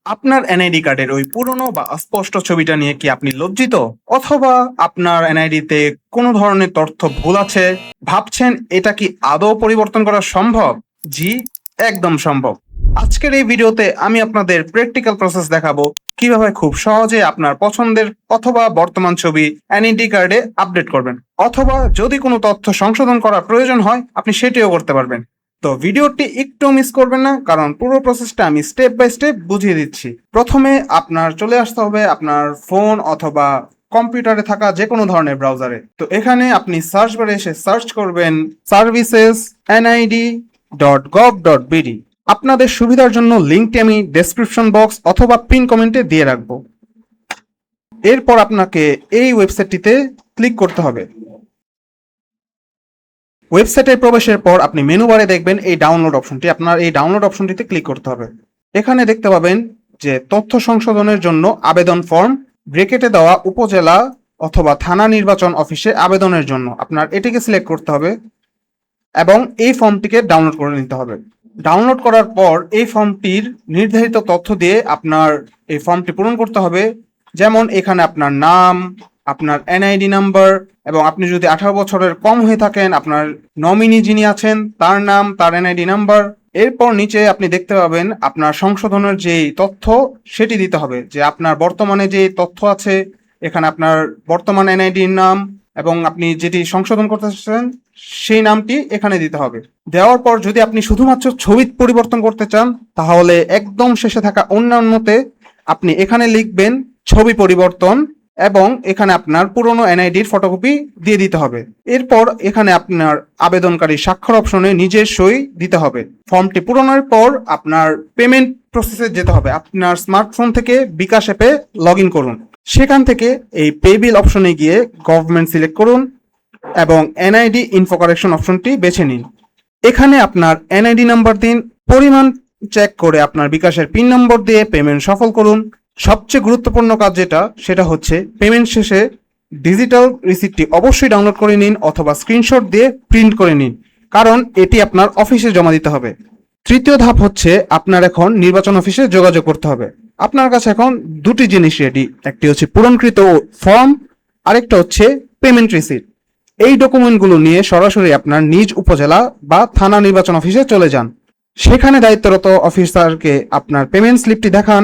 আপনার এনআইডি কার্ডের ওই পুরনো বা অস্পষ্ট ছবিটা নিয়ে কি আপনি লজ্জিত? অথবা আপনার এনআইডিতে কোনো ধরনের তথ্য ভুল আছে? ভাবছেন এটা কি আদৌ পরিবর্তন করা সম্ভব? জি, একদম সম্ভব। আজকের এই ভিডিওতে আমি আপনাদের প্র্যাকটিক্যাল প্রসেস দেখাবো কিভাবে খুব সহজে আপনার পছন্দের অথবা বর্তমান ছবি এনআইডি কার্ডে আপডেট করবেন, অথবা যদি কোনো তথ্য সংশোধন করার প্রয়োজন হয় আপনি সেটিও করতে পারবেন। তো ভিডিওটি একটু মিস করবেন না, কারণ পুরো প্রসেসটা আমি স্টেপ বাই স্টেপ বুঝিয়ে দিচ্ছি। প্রথমে আপনার চলে আসতে হবে আপনার ফোন অথবা কম্পিউটারে থাকা যে কোনো ধরনের ব্রাউজারে। তো এখানে আপনি সার্চ বারে এসে সার্চ করবেন services.nid.gov.bd। আপনাদের সুবিধার জন্য লিঙ্কটি আমি ডেসক্রিপশন বক্স অথবা পিন কমেন্টে দিয়ে রাখবো। এরপর আপনাকে এই ওয়েবসাইটটিতে ক্লিক করতে হবে। ওয়েবসাইটে প্রবেশের পর আপনি মেনু বারে দেখবেন এই ডাউনলোড অপশনটি, আপনার এই ডাউনলোড অপশনটিতে ক্লিক করতে হবে। এখানে দেখতে পাবেন যে তথ্য সংশোধনের জন্য আবেদন ফর্ম, ব্রেকেটে দেওয়া উপজেলা অথবা থানা নির্বাচন অফিসে আবেদনের জন্য আপনার এটিকে সিলেক্ট করতে হবে এবং এই ফর্মটিকে ডাউনলোড করে নিতে হবে। ডাউনলোড করার পর এই ফর্মটির নির্ধারিত তথ্য দিয়ে আপনার এই ফর্মটি পূরণ করতে হবে। যেমন এখানে আপনার নাম, আপনার এনআইডি নাম্বার, এবং আপনি যদি 18 বছরের কম হয়ে থাকেন আপনার নমিনি যিনি আছেন তার নাম, তার এনআইডি নাম্বার। এরপর নিচে আপনি দেখতে পাবেন আপনার সংশোধনের যে তথ্য সেটি দিতে হবে, যে আপনার বর্তমানে যে তথ্য আছে এখানে আপনার বর্তমান এনআইডির নাম এবং আপনি যেটি সংশোধন করতে চাচ্ছেন সেই নামটি এখানে দিতে হবে। দেওয়ার পর যদি আপনি শুধুমাত্র ছবি পরিবর্তন করতে চান তাহলে একদম শেষে থাকা অন্যান্যতে আপনি এখানে লিখবেন ছবি পরিবর্তন এবং এখানে আপনার পুরনো এনআইডির ফটোকপি দিয়ে দিতে হবে। এরপর এখানে আপনার আবেদনকারী স্বাক্ষর অপশনে নিজের সই দিতে হবে। ফর্মটি পূরণের পর আপনার পেমেন্ট প্রসেসে যেতে হবে। আপনার স্মার্টফোন থেকে বিকাশ অ্যাপে লগ ইন করুন। সেখান থেকে এই পে বিল অপশনে গিয়ে গভর্নমেন্ট সিলেক্ট করুন এবং এনআইডি ইনফো কারেকশন অপশনটি বেছে নিন। এখানে আপনার এনআইডি নাম্বার দিন, পরিমাণ চেক করে আপনার বিকাশের পিন নম্বর দিয়ে পেমেন্ট সফল করুন। সবচেয়ে গুরুত্বপূর্ণ কাজ যেটা সেটা হচ্ছে পেমেন্ট শেষে ডিজিটাল রিসিপ্টটি অবশ্যই ডাউনলোড করে নিন অথবা স্ক্রিনশট দিয়ে প্রিন্ট করে নিন, কারণ এটি আপনার অফিসে জমা দিতে হবে। তৃতীয় ধাপ হচ্ছে আপনার এখন নির্বাচন অফিসে যোগাযোগ করতে হবে। আপনার কাছে এখন দুটি জিনিস রেডি, একটি হচ্ছে পূরণকৃত ফর্ম, আরেকটা হচ্ছে পেমেন্ট রিসিপ্ট। এই ডকুমেন্টগুলো নিয়ে সরাসরি আপনার নিজ উপজেলা বা থানা নির্বাচন অফিসে চলে যান। সেখানে দায়িত্বরত অফিসারকে আপনার পেমেন্ট স্লিপটি দেখান।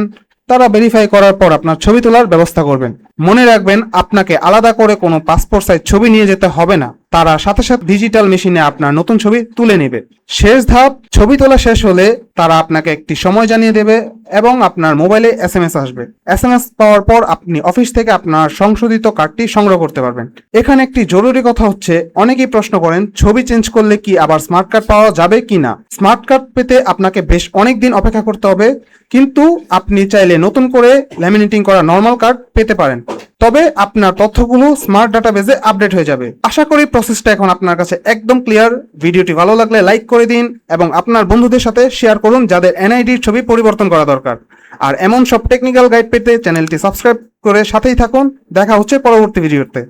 তারা ভেরিফাই করার পর আপনার ছবি তোলার ব্যবস্থা করবেন। মনে রাখবেন আপনাকে আলাদা করে কোনো পাসপোর্ট সাইজ ছবি নিয়ে যেতে হবে না, তারা সাথে সাথে ডিজিটাল মেশিনে আপনার নতুন ছবি তুলে নেবে। শেষ ধাপ, ছবি তোলা শেষ হলে তারা আপনাকে একটি সময় জানিয়ে দেবে এবং আপনার মোবাইলে এসএমএস আসবে। এসএমএস পাওয়ার পর আপনি অফিস থেকে আপনার সংশোধিত কার্ডটি সংগ্রহ করতে পারবেন। এখানে একটি জরুরি কথা হচ্ছে, অনেকেই প্রশ্ন করেন ছবি চেঞ্জ করলে কি আবার স্মার্ট কার্ড পাওয়া যাবে কি না। স্মার্ট কার্ড পেতে আপনাকে বেশ অনেক দিন অপেক্ষা করতে হবে, কিন্তু আপনি চাইলে নতুন করে ল্যামিনেটিং করা নর্মাল কার্ড পেতে পারেন। তবে আপনার তথ্যগুলো স্মার্ট ডাটাবেজে আপডেট হয়ে যাবে। আশা করি প্রসেসটা এখন আপনার কাছে একদম ক্লিয়ার। ভিডিওটি ভালো লাগলে লাইক করে দিন এবং আপনার বন্ধুদের সাথে শেয়ার করুন যাদের এনআইডির ছবি পরিবর্তন করা দরকার। আর এমন সব টেকনিক্যাল গাইড পেতে চ্যানেলটি সাবস্ক্রাইব করে সাথেই থাকুন। দেখা হচ্ছে পরবর্তী ভিডিওতে।